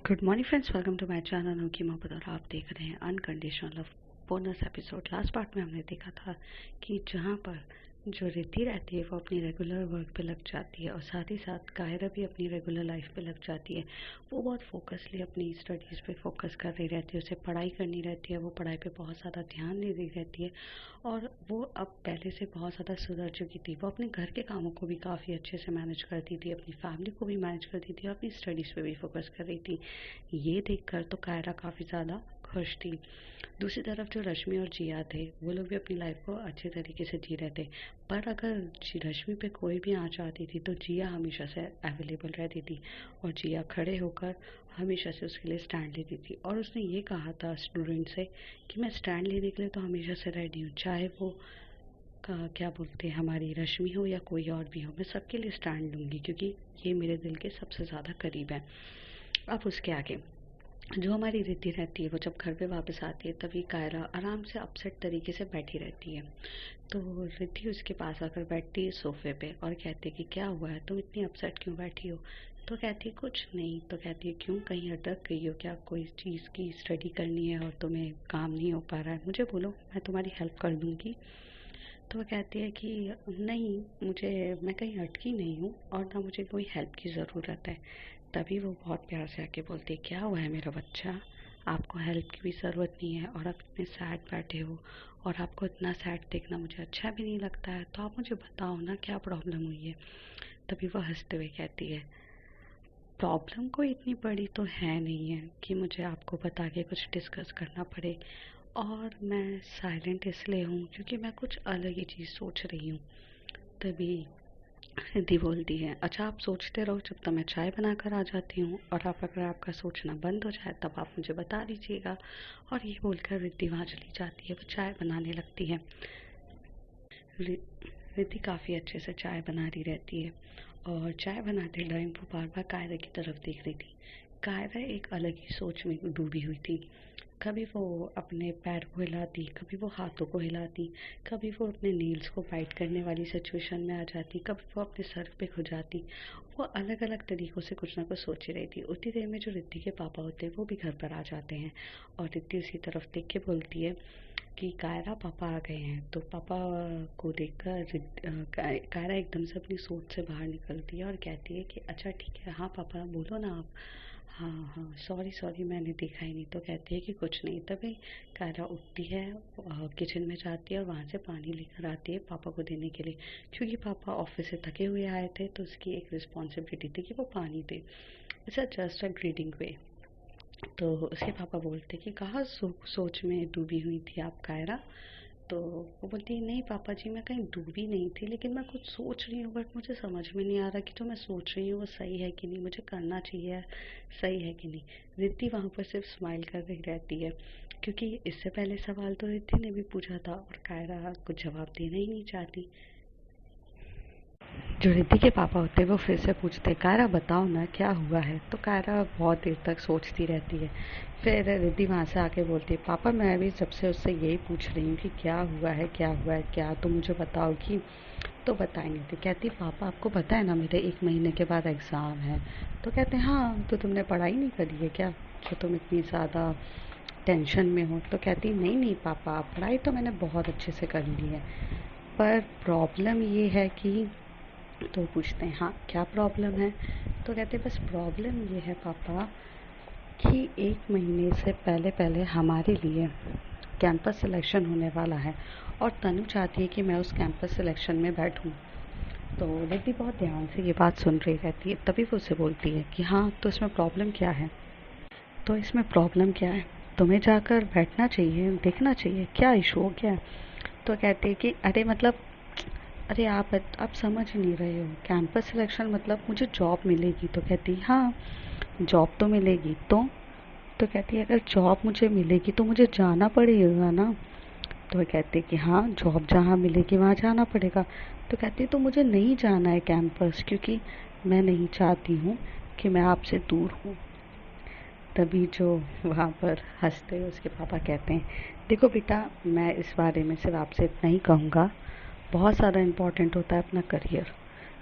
Good morning friends, welcome to my channel उनकी मोहब्बत और आप देख रहे हैं unconditional love bonus episode. Last part में हमने देखा था कि जहाँ पर जो रिद्धि रहती है वो अपनी रेगुलर वर्क पे लग जाती है और साथ ही साथ कायरा भी अपनी रेगुलर लाइफ पे लग जाती है। वो बहुत फोकसली अपनी स्टडीज़ पे फोकस कर रही रहती है, उसे पढ़ाई करनी रहती है, वो पढ़ाई पे बहुत ज़्यादा ध्यान दे रही रहती है और वो अब पहले से बहुत ज़्यादा सुधर चुकी थी। वो अपने घर के कामों को भी काफ़ी अच्छे से मैनेज करती थी, अपनी फैमिली को भी मैनेज करती थी और अपनी स्टडीज़ पे भी फोकस कर रही थी। ये देखकर तो कायरा काफ़ी ज़्यादा खुश थी। दूसरी तरफ जो रश्मि और जिया थे, वो लोग भी अपनी लाइफ को अच्छे तरीके से जी रहे थे। पर अगर रश्मि पे कोई भी आँच आती थी तो जिया हमेशा से अवेलेबल रहती थी और जिया खड़े होकर हमेशा से उसके लिए स्टैंड लेती थी। और उसने ये कहा था स्टूडेंट से कि मैं स्टैंड लेने के लिए तो हमेशा से रेडी हूँ, चाहे वो का क्या बोलते हैं हमारी रश्मि हो या कोई और भी हो, मैं सबके लिए स्टैंड लूँगी क्योंकि ये मेरे दिल के सबसे ज़्यादा करीब है। अब उसके आगे जो हमारी रिद्धि रहती है, वो जब घर पे वापस आती है तभी कायरा आराम से अपसेट तरीके से बैठी रहती है। तो रिद्धि उसके पास आकर बैठती है सोफे पे और कहती है कि क्या हुआ है, तुम इतनी अपसेट क्यों बैठी हो। तो कहती है कुछ नहीं। तो कहती है क्यों, कहीं अटक गई हो क्या, कोई चीज़ की स्टडी करनी है और तुम्हें काम नहीं हो पा रहा है, मुझे बोलो, मैं तुम्हारी हेल्प कर दूँगी। तो वो कहती है कि नहीं, मैं कहीं अटकी नहीं हूँ और ना मुझे कोई हेल्प की ज़रूरत है। तभी वो बहुत प्यार से आके बोलती है क्या हुआ है मेरा बच्चा, आपको हेल्प की भी ज़रूरत नहीं है और आप इतने सैड बैठे हो और आपको इतना सैड देखना मुझे अच्छा भी नहीं लगता है, तो आप मुझे बताओ ना क्या प्रॉब्लम हुई है। तभी वो हंसते हुए कहती है प्रॉब्लम कोई इतनी बड़ी तो है नहीं है कि मुझे आपको बता के कुछ डिस्कस करना पड़े, और मैं साइलेंट इसलिए हूँ क्योंकि मैं कुछ अलग ही चीज़ सोच रही हूँ। तभी रिद्धि बोलती है अच्छा आप सोचते रहो जब तक मैं चाय बनाकर आ जाती हूँ, और आप अगर आपका सोचना बंद हो जाए तब आप मुझे बता दीजिएगा। और ये बोलकर रिद्धि वहाँ चली जाती है, वो चाय बनाने लगती है। रि- रिद्धि काफ़ी अच्छे से चाय बना रही रहती है और चाय बनाते टाइम वो बार बार कायरा की तरफ देख रही थी। कायरा एक अलग ही सोच में डूबी हुई थी। कभी वो अपने पैर को हिलाती, कभी वो हाथों को हिलाती, कभी वो अपने नील्स को बाइट करने वाली सिचुएशन में आ जाती, कभी वो अपने सर पे खो जाती। वो अलग अलग तरीक़ों से कुछ ना कुछ सोच ही रही थी। उतनी देर में जो रिद्धि के पापा होते हैं वो भी घर पर आ जाते हैं और रिद्धि उसी तरफ देख के बोलती है कि कायरा पापा आ गए हैं। तो पापा को देखकर कायरा एकदम से अपनी सोच से बाहर निकलती है और कहती है कि अच्छा ठीक है, हाँ पापा बोलो ना आप। हाँ हाँ, सॉरी सॉरी, मैंने देखा ही नहीं। तो कहती है कि कुछ नहीं। तभी कायरा उठती है, किचन में जाती है और वहाँ से पानी लेकर आती है पापा को देने के लिए, क्योंकि पापा ऑफिस से थके हुए आए थे तो उसकी एक रिस्पॉन्सिबिलिटी थी कि वो पानी दे। इट्स जस्ट अ ग्रीटिंग वे। तो उसके पापा बोलते कि कहाँ सोच में डूबी हुई थी आप कायरा। तो वो बोलती है नहीं पापा जी, मैं कहीं डूबी नहीं थी, लेकिन मैं कुछ सोच रही हूँ बट मुझे समझ में नहीं आ रहा कि जो मैं सोच रही हूँ वो सही है कि नहीं, मुझे करना चाहिए, सही है कि नहीं। रिद्धि वहाँ पर सिर्फ स्माइल कर रही रहती है क्योंकि इससे पहले सवाल तो रिद्धि ने भी पूछा था और कायरा कुछ जवाब देना ही नहीं चाहती। जो रिद्धि के पापा होते हैं वो फिर से पूछते कायरा बताओ ना क्या हुआ है। तो कायरा बहुत देर तक सोचती रहती है। फिर रिद्धि वहाँ से आके बोलती है पापा मैं भी जब से उससे यही पूछ रही हूँ कि क्या हुआ है क्या हुआ है, क्या तो मुझे बताओगी। तो बताएंगे। तो कहती पापा आपको पता है ना मेरे 1 महीने के बाद एग्ज़ाम है। तो कहते हैं हाँ, तो तुमने पढ़ाई नहीं करी है क्या, जो तुम इतनी ज़्यादा टेंशन में हो। तो कहती नहीं नहीं पापा, पढ़ाई तो मैंने बहुत अच्छे से कर ली है, पर प्रॉब्लम ये है कि। तो पूछते हैं हाँ क्या प्रॉब्लम है। तो कहते बस प्रॉब्लम ये है पापा कि 1 महीने से पहले पहले हमारे लिए कैंपस सिलेक्शन होने वाला है और तनु चाहती है कि मैं उस कैंपस सिलेक्शन में बैठूं। तो रिद्धि बहुत ध्यान से ये बात सुन रही रहती है। तभी वो उसे बोलती है कि हाँ तो इसमें प्रॉब्लम क्या है। तो इसमें प्रॉब्लम क्या है, तुम्हें जाकर बैठना चाहिए, देखना चाहिए क्या इशू हो गया है। तो कहती है कि अरे मतलब, अरे आप समझ नहीं रहे हो, कैंपस सिलेक्शन मतलब मुझे जॉब मिलेगी। तो कहती हाँ जॉब तो मिलेगी। तो कहती है अगर जॉब मुझे मिलेगी तो मुझे जाना पड़ेगा ना। तो वह कहती है कि हाँ जॉब जहाँ मिलेगी वहाँ जाना पड़ेगा। तो कहती है तो मुझे नहीं जाना है कैंपस क्योंकि मैं नहीं चाहती हूँ कि मैं आपसे दूर हूँ। तभी जो वहाँ पर हंसते हुए उसके पापा कहते हैं देखो बेटा, मैं इस बारे में सिर्फ आपसे इतना ही कहूँगा, बहुत ज़्यादा इम्पोर्टेंट होता है अपना करियर।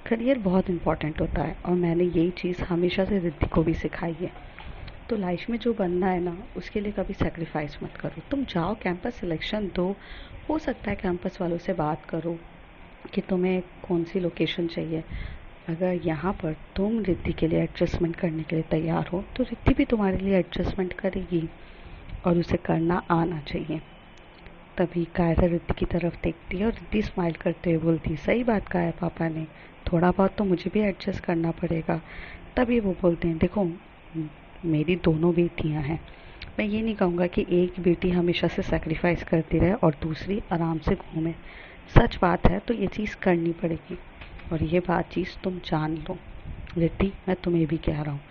करियर बहुत इम्पोर्टेंट होता है और मैंने यही चीज़ हमेशा से रिद्धि को भी सिखाई है। तो लाइफ में जो बनना है ना उसके लिए कभी सेक्रीफाइस मत करो। तुम जाओ कैंपस सिलेक्शन दो, हो सकता है कैंपस वालों से बात करो कि तुम्हें कौन सी लोकेशन चाहिए। अगर यहाँ पर तुम रिद्धि के लिए एडजस्टमेंट करने के लिए तैयार हो तो रिद्धि भी तुम्हारे लिए एडजस्टमेंट करेगी और उसे करना आना चाहिए। तभी कायरा रिद्धि की तरफ देखती है और रिद्धि स्माइल करते हुए बोलती, सही बात कहा है पापा ने, थोड़ा बहुत तो मुझे भी एडजस्ट करना पड़ेगा। तभी वो बोलते हैं, देखो मेरी दोनों बेटियां हैं, मैं ये नहीं कहूँगा कि एक बेटी हमेशा से सेक्रीफाइस करती रहे और दूसरी आराम से घूमे। सच बात है तो ये चीज़ करनी पड़ेगी और ये बात चीज़ तुम जान लो। रिद्धि मैं तुम्हें भी कह रहा हूँ,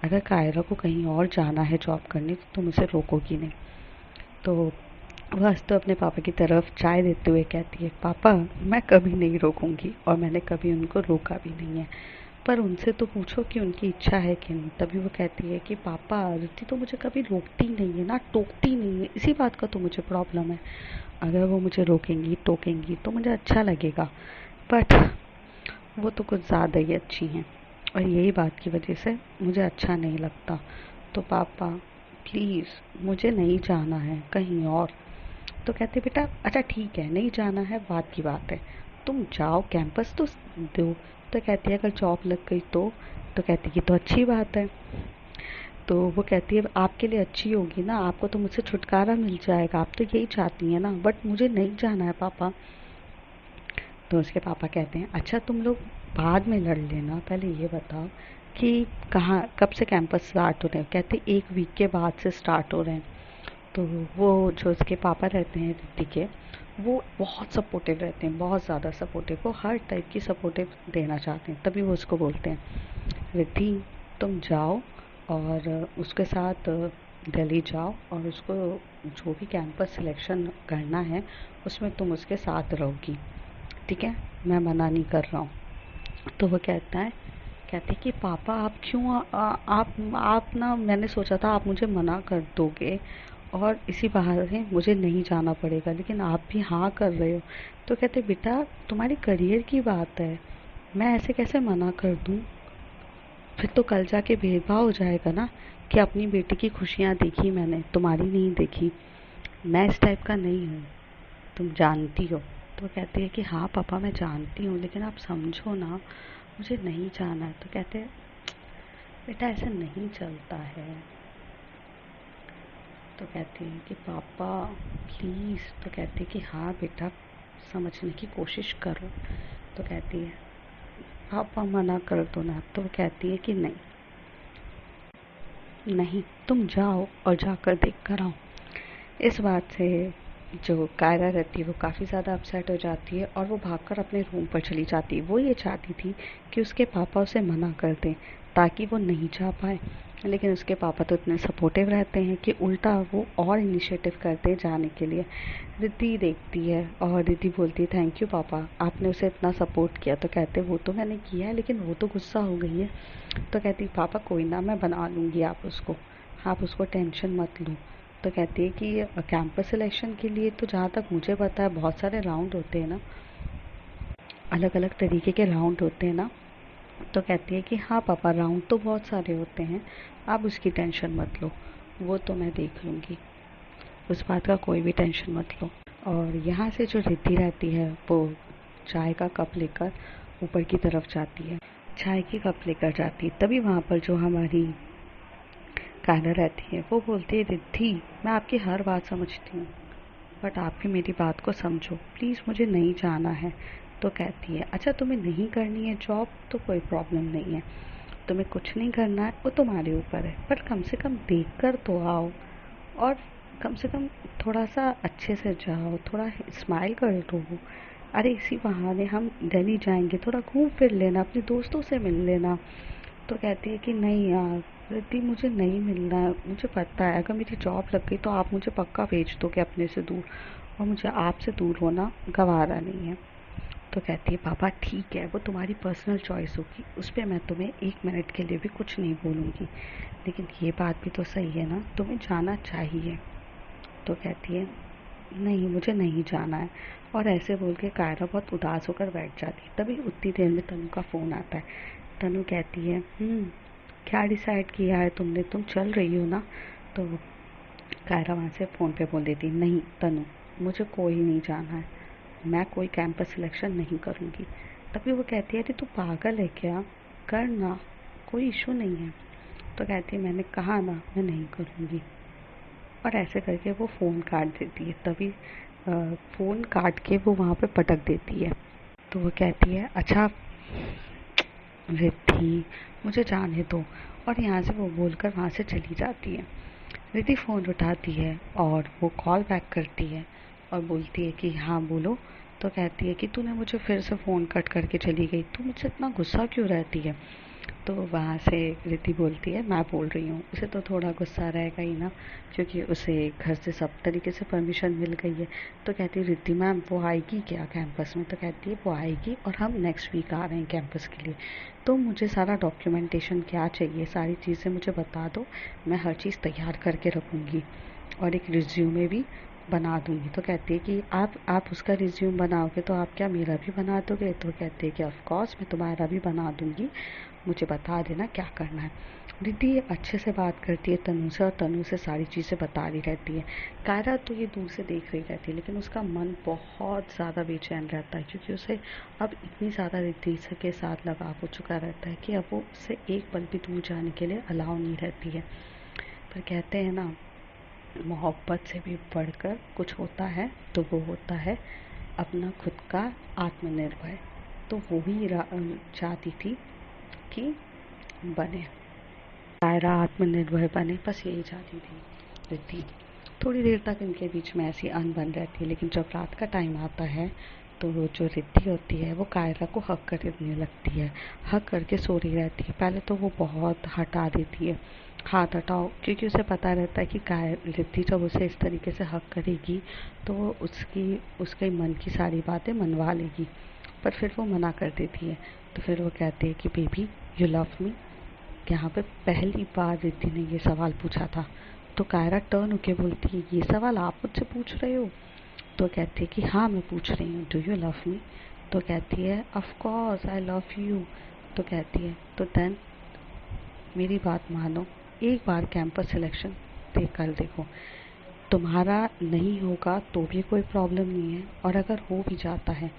अगर कायरा को कहीं और जाना है जॉब करने तो तुम उसे रोकोगी नहीं। तो वह तो अपने पापा की तरफ चाय देते हुए कहती है, पापा मैं कभी नहीं रोकूंगी और मैंने कभी उनको रोका भी नहीं है, पर उनसे तो पूछो कि उनकी इच्छा है कि नहीं। तभी वो कहती है कि पापा रिद्धि तो मुझे कभी रोकती नहीं है ना, टोकती नहीं है, इसी बात का तो मुझे प्रॉब्लम है। अगर वो मुझे रोकेंगी टोकेंगी तो मुझे अच्छा लगेगा, बट वो तो कुछ ज़्यादा ही अच्छी हैं और यही बात की वजह से मुझे अच्छा नहीं लगता। तो पापा प्लीज़ मुझे नहीं जाना है कहीं और। तो कहते बेटा अच्छा ठीक है, नहीं जाना है बात की बात है, तुम जाओ कैंपस तो दो। तो कहती है अगर जॉब लग गई तो कहती है तो अच्छी बात है। तो वो कहती है आपके लिए अच्छी होगी ना, आपको तो मुझसे छुटकारा मिल जाएगा, आप तो यही चाहती हैं ना, बट मुझे नहीं जाना है पापा। तो उसके पापा कहते हैं अच्छा तुम लोग बाद में लड़ लेना, पहले ये बताओ कि कहाँ कब से कैंपस स्टार्ट हो रहे हैं। कहते 1 वीक के बाद से स्टार्ट हो रहे हैं। तो वो जो उसके पापा रहते हैं रिद्धि के, वो बहुत सपोर्टिव रहते हैं, बहुत ज़्यादा सपोर्टिव, वो हर टाइप की सपोर्टिव देना चाहते हैं। तभी वो उसको बोलते हैं रिद्धि तुम जाओ और उसके साथ दिल्ली जाओ और उसको जो भी कैंपस सिलेक्शन करना है उसमें तुम उसके साथ रहोगी, ठीक है, मैं मना नहीं कर रहा हूँ। तो वो कहते कि पापा आप क्यों आप ना, मैंने सोचा था आप मुझे मना कर दोगे और इसी बहाने मुझे नहीं जाना पड़ेगा, लेकिन आप भी हाँ कर रहे हो। तो कहते बेटा तुम्हारी करियर की बात है, मैं ऐसे कैसे मना कर दूँ, फिर तो कल जाके भेदभाव हो जाएगा ना कि अपनी बेटी की खुशियाँ देखी मैंने, तुम्हारी नहीं देखी, मैं इस टाइप का नहीं हूँ, तुम जानती हो। तो कहती है कि हाँ पापा मैं जानती हूँ, लेकिन आप समझो ना मुझे नहीं जाना है। तो कहते हैं बेटा ऐसे नहीं चलता है। तो कहती है कि पापा प्लीज़। तो कहती है कि हाँ बेटा समझने की कोशिश करो। तो कहती है पापा मना कर दो ना। तो कहती है कि नहीं नहीं तुम जाओ और जाकर देख कर आओ। इस बात से जो कायरा रहती है वो काफ़ी ज़्यादा अपसेट हो जाती है और वो भागकर अपने रूम पर चली जाती है। वो ये चाहती थी कि उसके पापा उसे मना कर दें ताकि वो नहीं जा पाए, लेकिन उसके पापा तो इतने सपोर्टिव रहते हैं कि उल्टा वो और इनिशिएटिव करते हैं जाने के लिए। रिद्धि देखती है और रिद्धि बोलती है थैंक यू पापा, आपने उसे इतना सपोर्ट किया। तो कहते वो तो मैंने किया है लेकिन वो तो गुस्सा हो गई है। तो कहती पापा कोई ना, मैं बना लूँगी आप उसको टेंशन मत लो। तो कहती है कि कैंपस सिलेक्शन के लिए तो जहाँ तक मुझे पता है बहुत सारे राउंड होते हैं ना, अलग अलग तरीके के राउंड होते हैं ना। तो कहती है कि हाँ पापा राउंड तो बहुत सारे होते हैं, आप उसकी टेंशन मत लो, वो तो मैं देख लूँगी, उस बात का कोई भी टेंशन मत लो। और यहाँ से जो रिद्धि रहती है वो चाय का कप लेकर ऊपर की तरफ जाती है, चाय की कप लेकर जाती है। तभी वहाँ पर जो हमारी कायरा रहती है वो बोलती है रिद्धि मैं आपकी हर बात समझती हूँ बट आप भी मेरी बात को समझो, प्लीज़ मुझे नहीं जाना है। तो कहती है अच्छा तुम्हें नहीं करनी है जॉब तो कोई प्रॉब्लम नहीं है, तुम्हें कुछ नहीं करना है वो तुम्हारे ऊपर है, पर कम से कम देख कर तो आओ और कम से कम थोड़ा सा अच्छे से जाओ, थोड़ा स्माइल कर दो। अरे इसी बहाने हम दिल्ली जाएंगे, थोड़ा घूम फिर लेना, अपने दोस्तों से मिल लेना। तो कहती है कि नहीं यार रिद्धि मुझे नहीं मिलना है, मुझे पता है अगर मेरी जॉब लग गई तो आप मुझे पक्का भेज दोगे अपने से दूर और मुझे आपसे दूर होना गवारा नहीं है। तो कहती है पापा ठीक है वो तुम्हारी पर्सनल चॉइस होगी, उस पर मैं तुम्हें 1 मिनट के लिए भी कुछ नहीं बोलूँगी, लेकिन ये बात भी तो सही है ना तुम्हें जाना चाहिए। तो कहती है नहीं मुझे नहीं जाना है और ऐसे बोल के कायरा बहुत उदास होकर बैठ जाती है। तभी उतनी देर में तनु का फ़ोन आता है। तनु कहती है क्या डिसाइड किया है तुमने, तुम चल रही हो ना? तो कायरा वहाँ से फ़ोन पे बोल देती, नहीं तनु, मुझे कोई नहीं जाना है, मैं कोई कैंपस सिलेक्शन नहीं करूँगी। तभी वो कहती है, अरे तू पागल है क्या, करना, कोई इशू नहीं है। तो कहती है, मैंने कहा ना मैं नहीं करूँगी। और ऐसे करके वो फ़ोन काट देती है। तभी फ़ोन काट के वो वहाँ पे पटक देती है। तो वो कहती है, अच्छा रिद्धि, मुझे जाने दो। और यहाँ से वो बोलकर वहाँ से चली जाती है। रिद्धि फ़ोन उठाती है और वो कॉल बैक करती है और बोलती है कि हाँ बोलो। तो कहती है कि तूने मुझे फिर से फ़ोन कट करके चली गई, तू मुझसे इतना गुस्सा क्यों रहती है? तो वहाँ से रिद्धि बोलती है, मैं बोल रही हूँ। उसे तो थोड़ा गुस्सा रहेगा ही ना, क्योंकि उसे घर से सब तरीके से परमिशन मिल गई है। तो कहती है, रिद्धि मैम वो आएगी क्या कैंपस में? तो कहती है, वो आएगी और हम नेक्स्ट वीक आ रहे हैं कैंपस के लिए। तो मुझे सारा डॉक्यूमेंटेशन क्या चाहिए, सारी चीज़ें मुझे बता दो, मैं हर चीज़ तैयार करके रखूँगी और एक रिज्यूमे भी बना दूँगी। तो कहती है कि आप उसका रिज्यूम बनाओगे तो आप क्या मेरा भी बना दोगे? तो कहती है कि ऑफ कोर्स मैं तुम्हारा भी बना दूँगी, मुझे बता देना क्या करना है। रिद्धि अच्छे से बात करती है तनु से और तनु से सारी चीज़ें बता रही रहती है। कायरा तो ये दूर से देख रही रहती है, लेकिन उसका मन बहुत ज़्यादा बेचैन रहता है, क्योंकि उसे अब इतनी ज़्यादा रिद्धि के साथ लगाव हो चुका रहता है कि अब वो उससे एक पल भी दूर जाने के लिए अलाउ नहीं रहती है। पर कहते हैं ना, मोहब्बत से भी बढ़कर कुछ होता है तो वो होता है अपना खुद का आत्मनिर्भर। तो वो ही चाहती थी कि बने, कायरा आत्मनिर्भर बने, बस यही चाहती थी रिद्धि। थोड़ी देर तक इनके बीच में ऐसी अनबन रहती है, लेकिन जब रात का टाइम आता है तो वो जो रिद्धि होती है वो कायरा को हक करने लगती है, हक करके सो रही रहती है। पहले तो वो बहुत हटा देती है, हाथ हटाओ, क्योंकि उसे पता रहता है कि रिद्धि जब उसे इस तरीके से हक करेगी तो वो उसके मन की सारी बातें मनवा लेगी। पर फिर वो मना कर देती है। तो फिर वो कहती है कि बेबी यू लव मी। यहाँ पे पहली बार रिद्धि ने ये सवाल पूछा था। तो कायरा टर्न होके बोलती है, ये सवाल आप मुझसे पूछ रहे हो? तो कहती है कि हाँ मैं पूछ रही हूँ, डू यू लव मी? तो कहती है, of course I love you. तो कहती है, तो देन मेरी बात मानो, एक बार कैंपस सिलेक्शन दे कर देखो, तुम्हारा नहीं होगा तो भी कोई प्रॉब्लम नहीं है, और अगर हो भी जाता है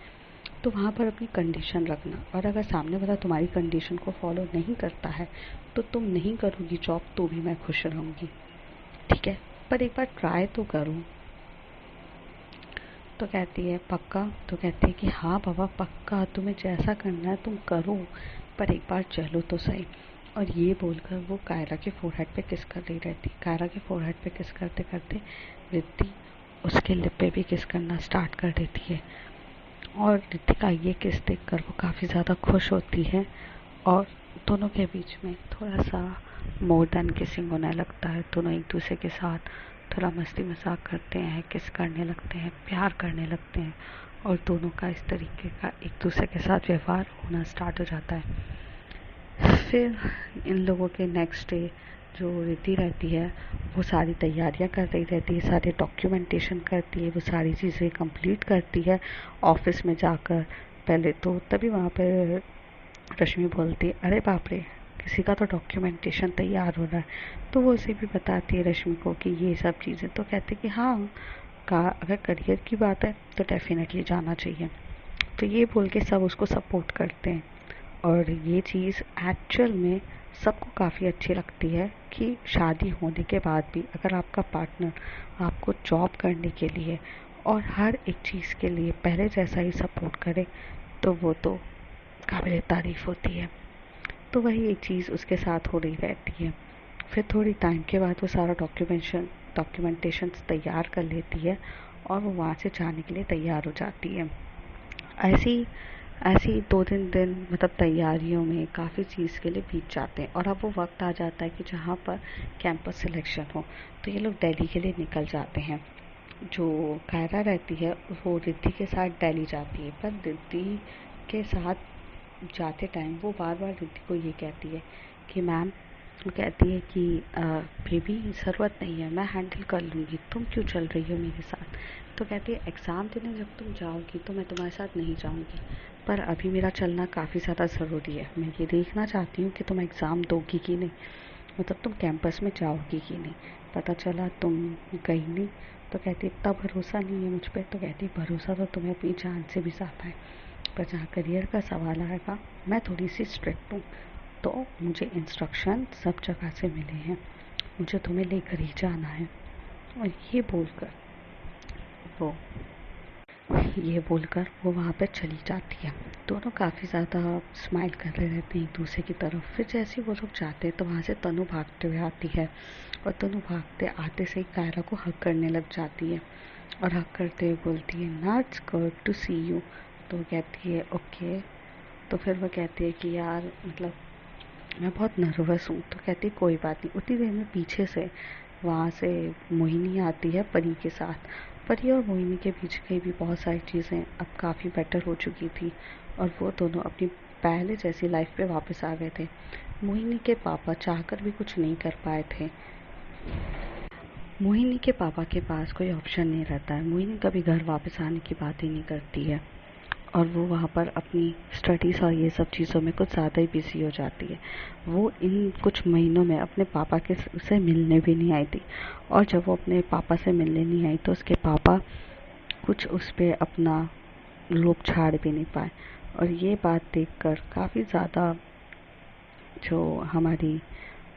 तो वहाँ पर अपनी कंडीशन रखना, और अगर सामने वाला तुम्हारी कंडीशन को फॉलो नहीं करता है तो तुम नहीं करोगी जॉब तो भी मैं खुश रहूँगी, ठीक है? पर एक बार ट्राई तो करो। तो कहती है, पक्का? तो कहती है कि हाँ बाबा पक्का, तुम्हें जैसा करना है तुम करो, पर एक बार चलो तो सही। और ये बोलकर वो कायरा के फोरहेड पे किस कर रही रहती। कायरा के फोरहेड पे किस करते करते रिद्धि उसके लिप पे भी किस करना स्टार्ट कर देती है, और रिद्धि का ये किस देखकर वो काफ़ी ज़्यादा खुश होती है, और दोनों के बीच में थोड़ा सा मोर देन किसिंग होने लगता है। दोनों एक दूसरे के साथ थोड़ा मस्ती मजाक करते हैं, किस करने लगते हैं, प्यार करने लगते हैं, और दोनों का इस तरीके का एक दूसरे के साथ व्यवहार होना स्टार्ट हो जाता है। फिर इन लोगों के नेक्स्ट डे जो रिद्धि रहती है वो सारी तैयारियां कर रही रहती है, सारे डॉक्यूमेंटेशन करती है, वो सारी चीज़ें कंप्लीट करती है ऑफिस में जाकर। पहले तो तभी वहाँ पर रश्मि बोलती है, अरे बाप रे, किसी का तो डॉक्यूमेंटेशन तैयार हो रहा है। तो वो उसे भी बताती है रश्मि को कि ये सब चीज़ें। तो कहते कि हाँ अगर करियर की बात है तो डेफिनेटली जाना चाहिए। तो ये बोल के सब उसको सपोर्ट करते हैं, और ये चीज़ एक्चुअल में सबको काफ़ी अच्छी लगती है कि शादी होने के बाद भी अगर आपका पार्टनर आपको जॉब करने के लिए और हर एक चीज़ के लिए पहले जैसा ही सपोर्ट करे तो वो तो काबिल तारीफ़ होती है। तो वही एक चीज़ उसके साथ हो रही रहती है। फिर थोड़ी टाइम के बाद वो सारा डॉक्यूमेंटेशन तैयार कर लेती है और वो वहाँ से जाने के लिए तैयार हो जाती है। ऐसी ऐसी 2-3 दिन मतलब तैयारियों में काफ़ी चीज़ के लिए बीत जाते हैं, और अब वो वक्त आ जाता है कि जहाँ पर कैंपस सिलेक्शन हो। तो ये लोग दिल्ली के लिए निकल जाते हैं। जो कायरा रहती है वो रिद्धि के साथ दिल्ली जाती है, पर रिद्धि के साथ जाते टाइम वो बार बार रिद्धि को ये कहती है कि मैम, वो कहती है कि बेबी ज़रूरत नहीं है, मैं हैंडल कर लूँगी, तुम क्यों चल रही हो मेरे साथ? तो कहती है, एग्ज़ाम देने जब तुम जाओगी तो मैं तुम्हारे साथ नहीं जाऊँगी, पर अभी मेरा चलना काफ़ी ज़्यादा ज़रूरी है। मैं ये देखना चाहती हूँ कि तुम एग्ज़ाम दोगी कि नहीं, मतलब तुम कैंपस में जाओगी कि नहीं। पता चला तुम गई नहीं, तो कहती इतना भरोसा नहीं है मुझ पर। तो कहती भरोसा तो तुम्हें अपनी जान से भी ज़्यादा है, पर जहाँ करियर का सवाल आएगा मैं थोड़ी सी स्ट्रिक्ट हूँ। तो मुझे इंस्ट्रक्शन सब जगह से मिले हैं, मुझे तुम्हें लेकर ही जाना है। और ये बोलकर वो वहाँ पर चली जाती है। दोनों काफ़ी ज़्यादा स्माइल कर रहे रहते हैं एक दूसरे की तरफ। फिर जैसे ही वो लोग जाते हैं तो वहाँ से तनु भागते हुए आती है, और तनु भागते आते से ही कायरा को हग करने लग जाती है, और हग करते हुए बोलती है ना it's good to see you. तो वो कहती है ओके। तो फिर वो कहती है कि यार मतलब मैं बहुत नर्वस हूँ। तो कहती है कोई बात नहीं। उतनी देर में पीछे से वहाँ से मोहिनी आती है परी के साथ। परी और मोहिनी के बीच की भी बहुत सारी चीज़ें अब काफ़ी बेटर हो चुकी थी, और वो दोनों अपनी पहले जैसी लाइफ पे वापस आ गए थे। मोहिनी के पापा चाहकर भी कुछ नहीं कर पाए थे। मोहिनी के पापा के पास कोई ऑप्शन नहीं रहता है। मोहिनी कभी घर वापस आने की बात ही नहीं करती है, और वो वहाँ पर अपनी स्टडीज़ और ये सब चीज़ों में कुछ ज़्यादा ही बिजी हो जाती है। वो इन कुछ महीनों में अपने पापा के से मिलने भी नहीं आई थी, और जब वो अपने पापा से मिलने नहीं आई तो उसके पापा कुछ उस पर अपना लोभ झाड़ भी नहीं पाए। और ये बात देखकर काफ़ी ज़्यादा जो हमारी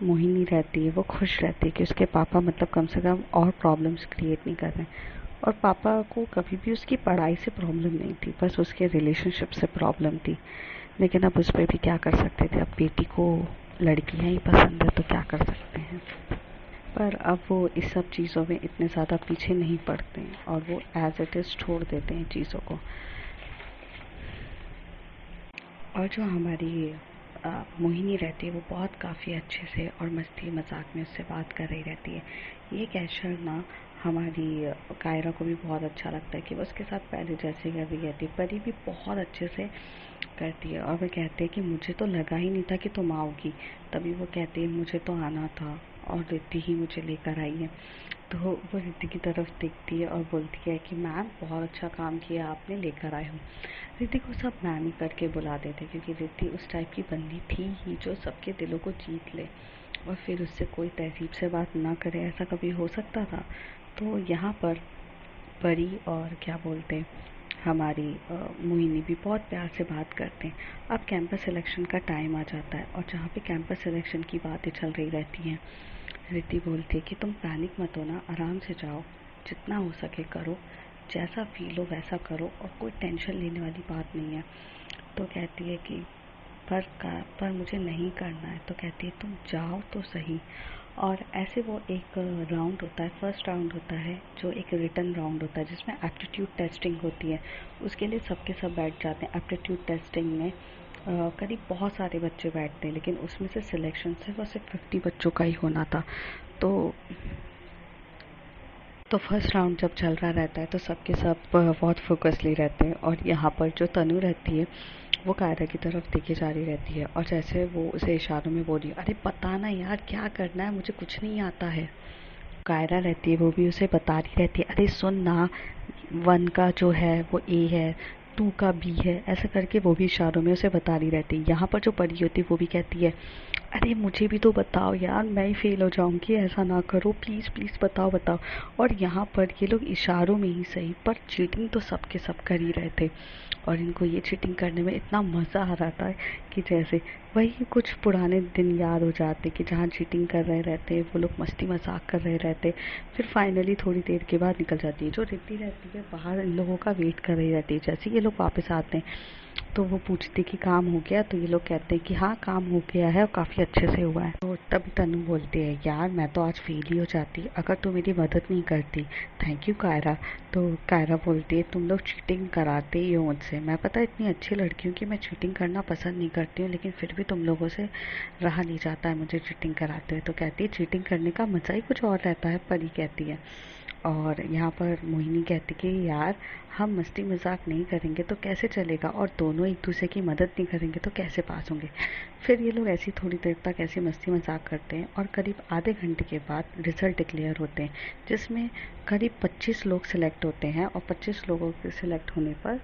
मोहिनी रहती है वो खुश रहती है कि उसके पापा मतलब कम से कम और प्रॉब्लम्स क्रिएट नहीं कर रहे हैं। और पापा को कभी भी उसकी पढ़ाई से प्रॉब्लम नहीं थी, बस उसके रिलेशनशिप से प्रॉब्लम थी। लेकिन अब उस पर भी क्या कर सकते थे, अब बेटी को लड़कियां ही पसंद है तो क्या कर सकते हैं। पर अब वो इस सब चीज़ों में इतने ज़्यादा पीछे नहीं पड़ते हैं, और वो एज इट इज़ छोड़ देते हैं चीज़ों को। और जो हमारी मोहिनी रहती है वो बहुत काफ़ी अच्छे से और मस्ती मजाक में उससे बात कर रही रहती है। ये कैशर ना हमारी कायरा को भी बहुत अच्छा लगता है कि वो उसके साथ पहले जैसे कर रही रहती है। परी भी बहुत अच्छे से करती है, और वो कहते हैं कि मुझे तो लगा ही नहीं था कि तुम आओगी। तभी वो कहती है मुझे तो आना था, और रिद्धि ही मुझे लेकर आई है। तो वो रिद्धि की तरफ देखती है और बोलती है कि मैम बहुत अच्छा काम किया आपने, लेकर आए हो। रिद्धि को सब मैम ही करके बुलाते थे, क्योंकि रिद्धि उस टाइप की बंदी थी ही जो सबके दिलों को जीत ले, और फिर उससे कोई तहजीब से बात ना करे, ऐसा कभी हो सकता था। तो यहाँ पर परी और क्या बोलते हैं हमारी मोहिनी भी बहुत प्यार से बात करते हैं। अब कैंपस सिलेक्शन का टाइम आ जाता है, और जहाँ पे कैंपस सिलेक्शन की बातें चल रही रहती हैं, रिद्धि बोलती है कि तुम पैनिक मत हो ना, आराम से जाओ, जितना हो सके करो, जैसा फील हो वैसा करो, और कोई टेंशन लेने वाली बात नहीं है। तो कहती है कि पर मुझे नहीं करना है। तो कहती है तुम जाओ तो सही। और ऐसे वो एक राउंड होता है, फर्स्ट राउंड होता है जो एक रिटन राउंड होता है जिसमें एप्टीट्यूड टेस्टिंग होती है। उसके लिए सबके सब बैठ जाते हैं। एप्टीट्यूड टेस्टिंग में करीब बहुत सारे बच्चे बैठते हैं, लेकिन उसमें से सिलेक्शन सिर्फ और सिर्फ 50 बच्चों का ही होना था। तो फर्स्ट राउंड जब चल रहा रहता है तो सबके सब बहुत फोकसली रहते हैं, और यहाँ पर जो तनु रहती है वो कायरा की तरफ देखे जा रही रहती है, और जैसे वो उसे इशारों में बोली अरे पता ना यार क्या करना है, मुझे कुछ नहीं आता है। कायरा रहती है वो भी उसे बता रही रहती है अरे सुन ना, 1 का जो है वो ए है, 2 का बी है, ऐसा करके वो भी इशारों में उसे बता रही रहती है। यहाँ पर जो परी होती है वो भी कहती है अरे मुझे भी तो बताओ यार, मैं ही फेल हो जाऊंगी, ऐसा ना करो प्लीज़ प्लीज़ बताओ बताओ। और यहाँ पर ये लोग इशारों में ही सही पर चीटिंग तो सबके सब कर ही रहे थे, और इनको ये चीटिंग करने में इतना मज़ा आ रहा था कि जैसे वही कुछ पुराने दिन याद हो जाते कि जहाँ चीटिंग कर रहे रहते, वो लोग मस्ती मजाक कर रहे रहते। फिर फाइनली थोड़ी देर के बाद निकल जाती है। जो रिद्धि रहती है बाहर इन लोगों का वेट कर रही रहती है। जैसे ये लोग वापस आते हैं तो वो पूछती कि काम हो गया, तो ये लोग कहते हैं कि हाँ काम हो गया है और काफ़ी अच्छे से हुआ है। तो तभी तनु बोलती है यार मैं तो आज फेल ही हो जाती अगर तू मेरी मदद नहीं करती। Thank you Kaira. तो कायरा बोलती है तुम लोग चीटिंग कराते ही हो मुझसे, मैं पता इतनी अच्छी लड़की हूँ कि मैं चीटिंग करना पसंद नहीं करती हूँ, लेकिन फिर भी तुम लोगों से रहा नहीं जाता है मुझे चीटिंग कराते हुए। तो कहती है चीटिंग करने का मज़ा ही कुछ और रहता है, परी कहती है। और यहाँ पर मोहिनी कहती कि यार हम मस्ती मजाक नहीं करेंगे तो कैसे चलेगा, और दोनों एक दूसरे की मदद नहीं करेंगे तो कैसे पास होंगे। फिर ये लोग ऐसी थोड़ी देर तक ऐसी मस्ती मजाक करते हैं, और करीब आधे घंटे के बाद रिज़ल्ट डिक्लेयर होते हैं, जिसमें करीब 25 लोग सिलेक्ट होते हैं, और 25 लोगों के सिलेक्ट होने पर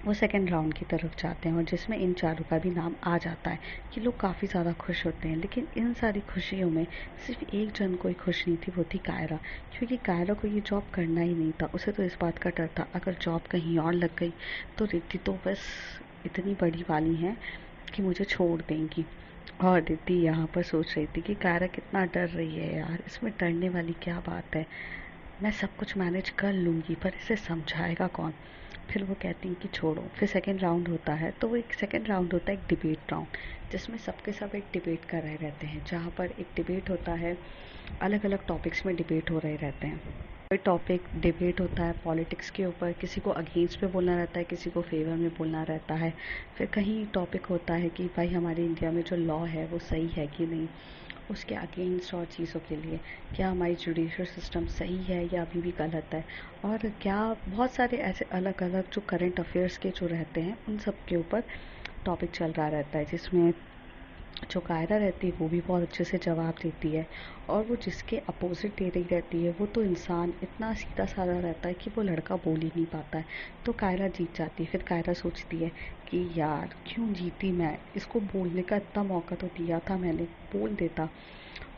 वो सेकंड राउंड की तरफ जाते हैं और जिसमें इन चारों का भी नाम आ जाता है कि लोग काफ़ी ज़्यादा खुश होते हैं। लेकिन इन सारी खुशियों में सिर्फ एक जन कोई खुश नहीं थी, वो थी कायरा। क्योंकि कायरा को ये जॉब करना ही नहीं था। उसे तो इस बात का डर था अगर जॉब कहीं और लग गई तो रिद्धि तो बस इतनी बड़ी वाली हैं कि मुझे छोड़ देंगी। और रिद्धि यहाँ पर सोच रही थी कि कायरा कितना डर रही है यार, इसमें डरने वाली क्या बात है, मैं सब कुछ मैनेज कर लूँगी, पर इसे समझाएगा कौन। फिर वो कहती हैं कि छोड़ो। फिर सेकंड राउंड होता है, तो वो एक सेकंड राउंड होता है एक डिबेट राउंड, जिसमें सबके सब एक डिबेट कर रहे रहते हैं। जहाँ पर एक डिबेट होता है, अलग अलग टॉपिक्स में डिबेट हो रहे रहते हैं। कोई टॉपिक डिबेट होता है पॉलिटिक्स के ऊपर, किसी को अगेंस्ट में बोलना रहता है, किसी को फेवर में बोलना रहता है। फिर कहीं टॉपिक होता है कि भाई हमारे इंडिया में जो लॉ है वो सही है कि नहीं, उसके अगेंस्ट और चीज़ों के लिए, क्या हमारी जुडिशल सिस्टम सही है या अभी भी गलत है, और क्या बहुत सारे ऐसे अलग अलग जो करंट अफेयर्स के जो रहते हैं उन सब के ऊपर टॉपिक चल रहा रहता है। जिसमें जो कायरा रहती है वो भी बहुत अच्छे से जवाब देती है, और वो जिसके अपोजिट दे रही रहती है वो तो इंसान इतना सीधा साधा रहता है कि वो लड़का बोल ही नहीं पाता है। तो कायरा जीत जाती है। फिर कायरा सोचती है कि यार क्यों जीती मैं, इसको बोलने का इतना मौका तो दिया था मैंने, बोल देता।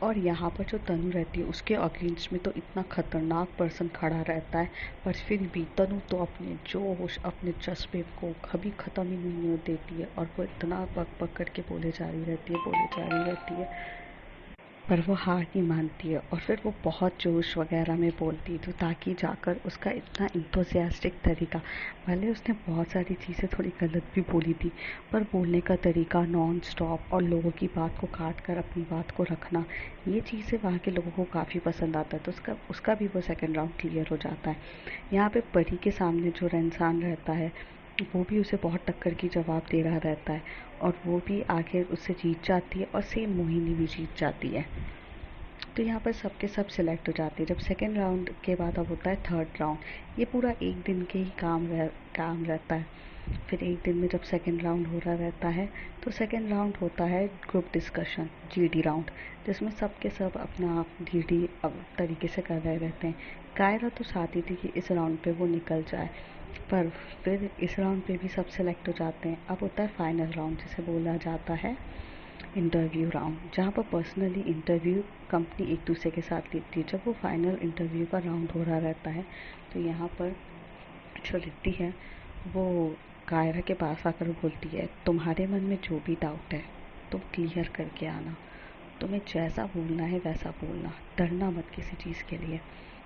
और यहाँ पर जो तनु रहती है उसके अगेंस्ट में तो इतना खतरनाक पर्सन खड़ा रहता है, पर फिर भी तनु तो अपने जोश अपने जज्बे को कभी ख़त्म ही नहीं होने देती है, और वो इतना पक पक करके बोले जा रही रहती है, बोले जा रही रहती है, पर वो हार नहीं मानती है। और फिर वो बहुत जोश वगैरह में बोलती है, तो ताकि जाकर उसका इतना इंथुसियास्टिक तरीका, भले उसने बहुत सारी चीज़ें थोड़ी गलत भी बोली थी, पर बोलने का तरीका नॉन स्टॉप और लोगों की बात को काट कर अपनी बात को रखना, ये चीज़ें वहाँ के लोगों को काफ़ी पसंद आता है। तो उसका उसका भी वो सेकंड राउंड क्लियर हो जाता है। यहाँ पे परी के सामने जो इंसान रहता है वो भी उसे बहुत टक्कर की जवाब दे रहा रहता है, और वो भी आखिर उससे जीत जाती है, और सेम मोहिनी भी जीत जाती है। तो यहाँ पर सबके सब सिलेक्ट हो जाते हैं। जब सेकेंड राउंड के बाद अब होता है थर्ड राउंड। ये पूरा एक दिन के ही काम रहता है। फिर एक दिन में जब सेकेंड राउंड हो रहा रहता है, तो सेकेंड राउंड होता है ग्रुप डिस्कशन, जीडी राउंड, जिसमें सब के सब अपना आप जीडी तरीके से कर रहे रहते हैं। कायरा तो चाहती थी कि इस राउंड पे वो निकल जाए, पर फिर इस राउंड पे भी सब सेलेक्ट हो जाते हैं। अब होता है फाइनल राउंड, जिसे बोला जाता है इंटरव्यू राउंड, जहाँ पर पर्सनली इंटरव्यू कंपनी एक दूसरे के साथ लेती है। जब वो फाइनल इंटरव्यू का राउंड हो रहा रहता है, तो यहाँ पर जो रिद्धि है वो कायरा के पास आकर बोलती है, तुम्हारे मन में जो भी डाउट है तुम क्लियर करके आना, तुम्हें जैसा बोलना है वैसा बोलना, डरना मत किसी चीज़ के लिए।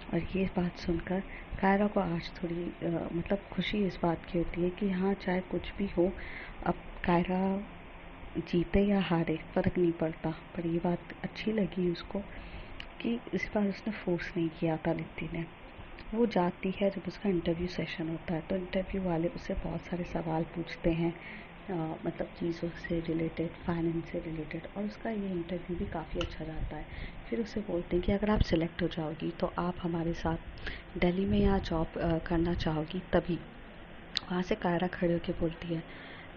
और ये बात सुनकर कायरा को आज थोड़ी मतलब खुशी इस बात की होती है कि हाँ चाहे कुछ भी हो, अब कायरा जीते या हारे फ़र्क नहीं पड़ता। पर ये बात अच्छी लगी उसको कि इस बार उसने फोर्स नहीं किया था रिद्धि ने। वो जाती है, जब उसका इंटरव्यू सेशन होता है तो इंटरव्यू वाले उससे बहुत सारे सवाल पूछते हैं, मतलब चीज़ों से रिलेटेड, फाइनेंस से रिलेटेड, और उसका ये इंटरव्यू भी काफ़ी अच्छा जाता है। फिर उससे बोलते हैं कि अगर आप सिलेक्ट हो जाओगी तो आप हमारे साथ दिल्ली में यहाँ जॉब करना चाहोगी तभी। वहाँ से कायरा खड़े होकर बोलती है,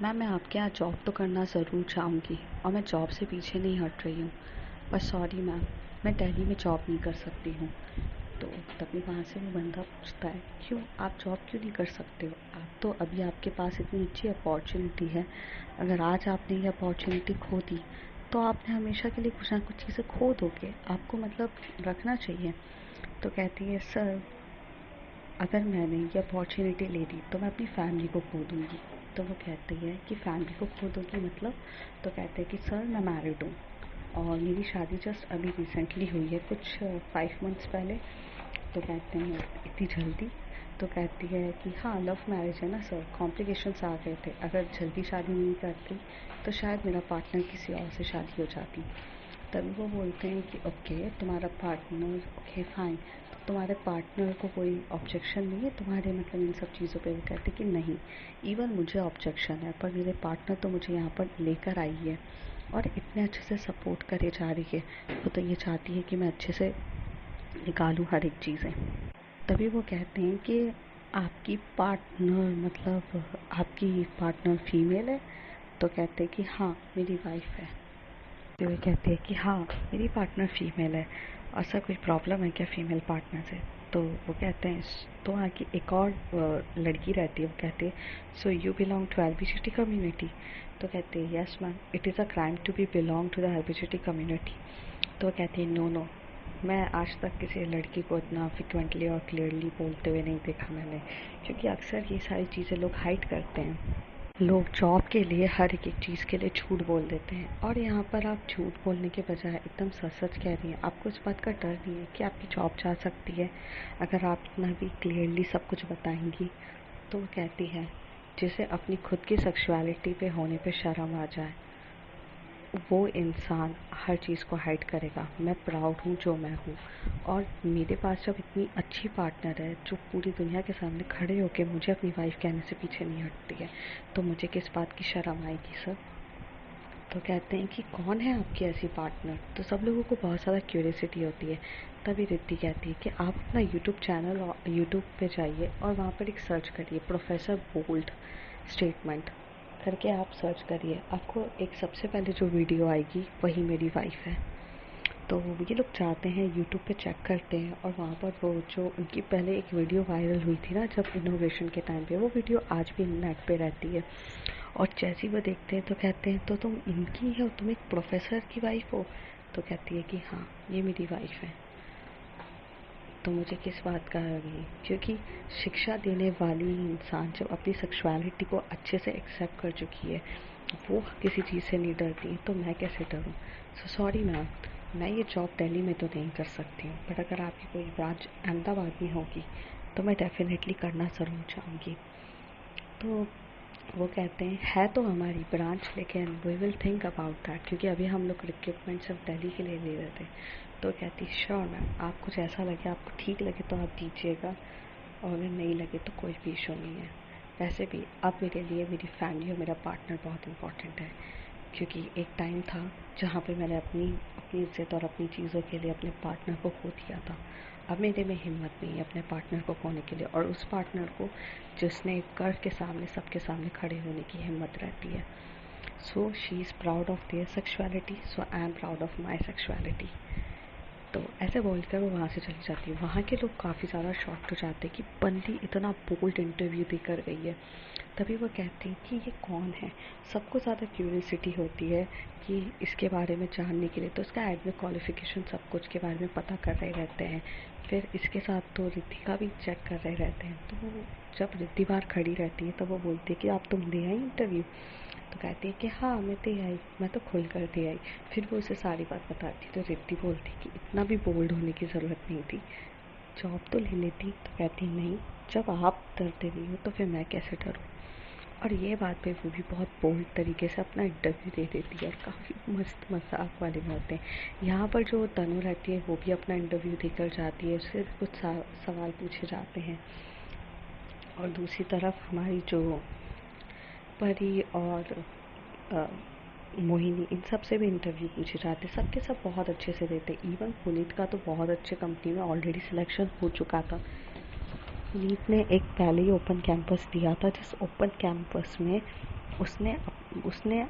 मैम मैं आपके यहाँ जॉब तो करना ज़रूर चाहूँगी और मैं जॉब से पीछे नहीं हट रही हूँ, पर सॉरी मैम, मैं दिल्ली में जॉब नहीं कर सकती हूँ। तो तभी वहाँ से वो बंदा पूछता है, क्यों आप जॉब क्यों नहीं कर सकते हो, आप तो अभी आपके पास इतनी अच्छी अपॉर्चुनिटी है, अगर आज आपने ये अपॉर्चुनिटी खो दी तो आपने हमेशा के लिए कुछ ना कुछ चीज़ें खो दोगे, आपको मतलब रखना चाहिए। तो कहती है, सर अगर मैंने ये अपॉर्चुनिटी ले ली तो मैं अपनी फैमिली को खो दूँगी। तो वो कहती है कि फैमिली को खो दोगी मतलब? तो कहते हैं कि सर मैं मैरिड हूँ और मेरी शादी जस्ट अभी रिसेंटली हुई है, कुछ 5 मंथ्स पहले। तो कहते हैं इतनी जल्दी? तो कहती है कि हाँ लव मैरिज है ना सर, कॉम्प्लिकेशंस आ गए थे, अगर जल्दी शादी नहीं करती तो शायद मेरा पार्टनर किसी और से शादी हो जाती। तभी वो बोलते हैं कि ओके तुम्हारा पार्टनर, ओके फाइन, तो तुम्हारे पार्टनर को कोई ऑब्जेक्शन नहीं है तुम्हारे मतलब इन सब चीज़ों पे? वो कहते कि नहीं, इवन मुझे ऑब्जेक्शन है, पर मेरे पार्टनर तो मुझे यहाँ पर लेकर आई है और इतने अच्छे से सपोर्ट करे जा रही है, वो तो ये चाहती है कि मैं अच्छे से निकालूँ हर एक चीज़ें। तभी वो कहते हैं कि आपकी पार्टनर मतलब आपकी पार्टनर फीमेल है? तो कहते हैं कि हाँ मेरी वाइफ है। तो वो कहती है कि हाँ मेरी पार्टनर फीमेल है, और सर कोई प्रॉब्लम है क्या फीमेल पार्टनर से? तो वो कहते हैं, तो आगे एक और लड़की रहती है, वो कहते हैं so you belong to LBGT community. तो कहते हैं yes ma'am, it is a crime to be belong to the LBGT community. तो वो कहते हैं नो नो, मैं आज तक किसी लड़की को इतना फ्रिक्वेंटली और क्लियरली बोलते हुए नहीं देखा मैंने, क्योंकि अक्सर ये सारी चीज़ें लोग हाइड करते हैं। लोग जॉब के लिए हर एक चीज़ के लिए झूठ बोल देते हैं, और यहाँ पर आप झूठ बोलने के बजाय एकदम सच सच कह रही हैं। आपको इस बात का डर नहीं है कि आपकी जॉब जा सकती है अगर आप इतना भी क्लियरली सब कुछ बताएंगी। तो वो कहती है जिसे अपनी खुद की सेक्सुअलिटी पे होने पे शर्म आ जाए, वो इंसान हर चीज़ को हाइड करेगा। मैं प्राउड हूँ जो मैं हूँ, और मेरे पास जब इतनी अच्छी पार्टनर है जो पूरी दुनिया के सामने खड़े होकर मुझे अपनी वाइफ कहने से पीछे नहीं हटती है, तो मुझे किस बात की शर्म आएगी सर। तो कहते हैं कि कौन है आपकी ऐसी पार्टनर। तो सब लोगों को बहुत ज़्यादा क्यूरियसिटी होती है। तभी रिद्धि कहती है कि आप अपना यूट्यूब चैनल और यूट्यूब पे जाइए और वहाँ पर एक सर्च करिए प्रोफेसर बोल्ड स्टेटमेंट करके आप सर्च करिए। आपको एक सबसे पहले जो वीडियो आएगी वही मेरी वाइफ है। तो ये लोग जाते हैं यूट्यूब पे चेक करते हैं, और वहाँ पर वो जो उनकी पहले एक वीडियो वायरल हुई थी ना जब इनोवेशन के टाइम पे, वो वीडियो आज भी नेट पे रहती है। और जैसे ही वो देखते हैं तो कहते हैं तो तुम इनकी हो, तुम एक प्रोफेसर की वाइफ हो। तो कहती है कि हाँ ये मेरी वाइफ है। तो मुझे किस बात का है, क्योंकि शिक्षा देने वाली इंसान जब अपनी सेक्सुअलिटी को अच्छे से एक्सेप्ट कर चुकी है, वो किसी चीज़ से नहीं डरती, तो मैं कैसे डरूँ। सो सॉरी मैम, मैं ये जॉब दिल्ली में तो नहीं कर सकती हूँ, बट अगर आपकी कोई ब्रांच अहमदाबाद में होगी तो मैं डेफिनेटली करना ज़रूर चाहूँगी। तो वो कहते हैं है तो हमारी ब्रांच, लेकिन we will think about that, क्योंकि अभी हम लोग रिक्रूटमेंट सिर्फ दिल्ली के लिए ले रहे थे। तो कहती श्योर मैम, आपको जैसा लगे, आपको ठीक लगे तो आप दीजिएगा, और अगर नहीं लगे तो कोई भी इशू नहीं है। वैसे भी अब मेरे लिए मेरी फैमिली और मेरा पार्टनर बहुत इम्पोर्टेंट है, क्योंकि एक टाइम था जहाँ पे मैंने अपनी अपनी इज्जत और अपनी चीज़ों के लिए अपने पार्टनर को खो दिया था। अब मेरे में हिम्मत नहीं है अपने पार्टनर को खोने के लिए, और उस पार्टनर को जिसने गर्व के सामने सबके सामने खड़े होने की हिम्मत रहती है। So she is proud of their sexuality, so I am proud of my sexuality. तो ऐसे बोलकर वो वहाँ से चली जाती है। वहाँ के लोग काफ़ी ज़्यादा शॉक्ड हो जाते हैं कि बंदी इतना बोल्ड इंटरव्यू देकर गई है। तभी वो कहती हैं कि ये कौन है। सबको ज़्यादा क्यूरियसिटी होती है कि इसके बारे में जानने के लिए, तो इसका एडमिट क्वालिफिकेशन सब कुछ के बारे में पता कर रहे रहते हैं। फिर इसके साथ तो रिद्धि का भी चेक कर रहे रहते हैं। तो जब रिद्धि बाहर खड़ी रहती है तो वो बोलती है कि आप तुम दे आई इंटरव्यू। तो कहती है कि हाँ मैं दे आई, मैं तो खुल कर दे आई। फिर वो उसे सारी बात बताती। तो रिद्धि बोलती कि इतना भी बोल्ड होने की ज़रूरत नहीं थी, जॉब तो ले लेती। तो कहती नहीं, जब आप डरते नहीं हो तो फिर मैं कैसे डरूँ। और ये बात पे वो भी बहुत बोल्ड तरीके से अपना इंटरव्यू दे देती है। काफ़ी मस्त मजाक वाले में होते हैं। यहाँ पर जो तनु रहती है वो भी अपना इंटरव्यू देकर जाती है, उससे कुछ सवाल पूछे जाते हैं। और दूसरी तरफ हमारी जो परी और मोहिनी, इन सब से भी इंटरव्यू पूछे जाते, सबके सब बहुत अच्छे से देते। इवन पुनीत का तो बहुत अच्छे कंपनी में ऑलरेडी सिलेक्शन हो चुका था। पुनीत ने एक पहले ही ओपन कैंपस दिया था, जिस ओपन कैंपस में उसने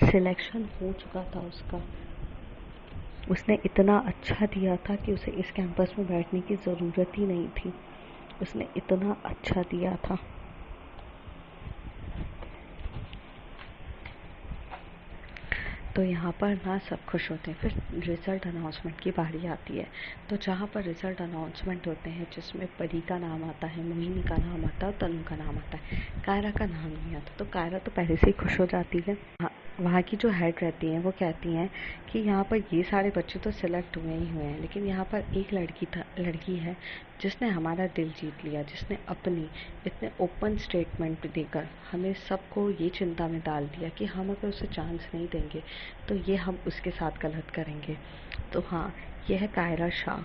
सिलेक्शन हो चुका था उसका। उसने इतना अच्छा दिया था कि उसे इस कैंपस में बैठने की ज़रूरत ही नहीं थी। उसने इतना अच्छा दिया था। तो यहाँ पर ना सब खुश होते हैं। फिर रिज़ल्ट अनाउंसमेंट की बारी आती है। तो जहाँ पर रिज़ल्ट अनाउंसमेंट होते हैं, जिसमें परी का नाम आता है, मोहिनी का नाम आता है और तनु का नाम आता है, कायरा का नाम नहीं आता। तो कायरा तो पहले से ही खुश हो जाती है। वहाँ की जो हेड रहती हैं वो कहती हैं कि यहाँ पर ये सारे बच्चे तो सिलेक्ट हुए ही हुए हैं, लेकिन यहाँ पर एक लड़की है जिसने हमारा दिल जीत लिया, जिसने अपनी इतने ओपन स्टेटमेंट देकर हमें सबको ये चिंता में डाल दिया कि हम अगर उसे चांस नहीं देंगे तो ये हम उसके साथ गलत करेंगे। तो हाँ, यह है कायरा शाह।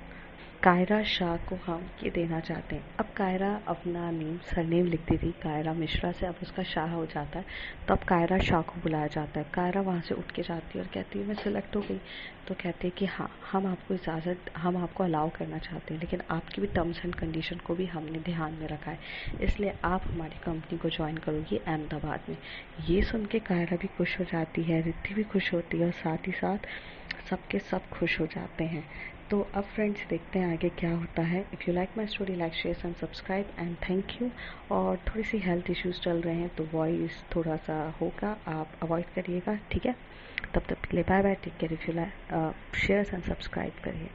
कायरा शाह को हम ये देना चाहते हैं। अब कायरा अपना सरनेम लिखती थी कायरा मिश्रा से, अब उसका शाह हो जाता है, तो अब कायरा शाह को बुलाया जाता है। कायरा वहाँ से उठ के जाती है और कहती है मैं सिलेक्ट हो गई। तो कहते हैं कि हाँ, हम आपको अलाउ करना चाहते हैं, लेकिन आपकी भी टर्म्स एंड कंडीशन को भी हमने ध्यान में रखा है, इसलिए आप हमारी कंपनी को ज्वाइन करोगी अहमदाबाद में। ये सुन के कायरा भी खुश हो जाती है, रिद्धि भी खुश होती है, और साथ ही साथ सबके सब खुश हो जाते हैं। तो अब फ्रेंड्स देखते हैं आगे क्या होता है। If you like my story, like share and subscribe and thank you. और थोड़ी सी हेल्थ इश्यूज़ चल रहे हैं तो वॉइस थोड़ा सा होगा, आप अवॉइड करिएगा, ठीक है। तब तक के लिए bye bye, take care. If you like share and subscribe करिए।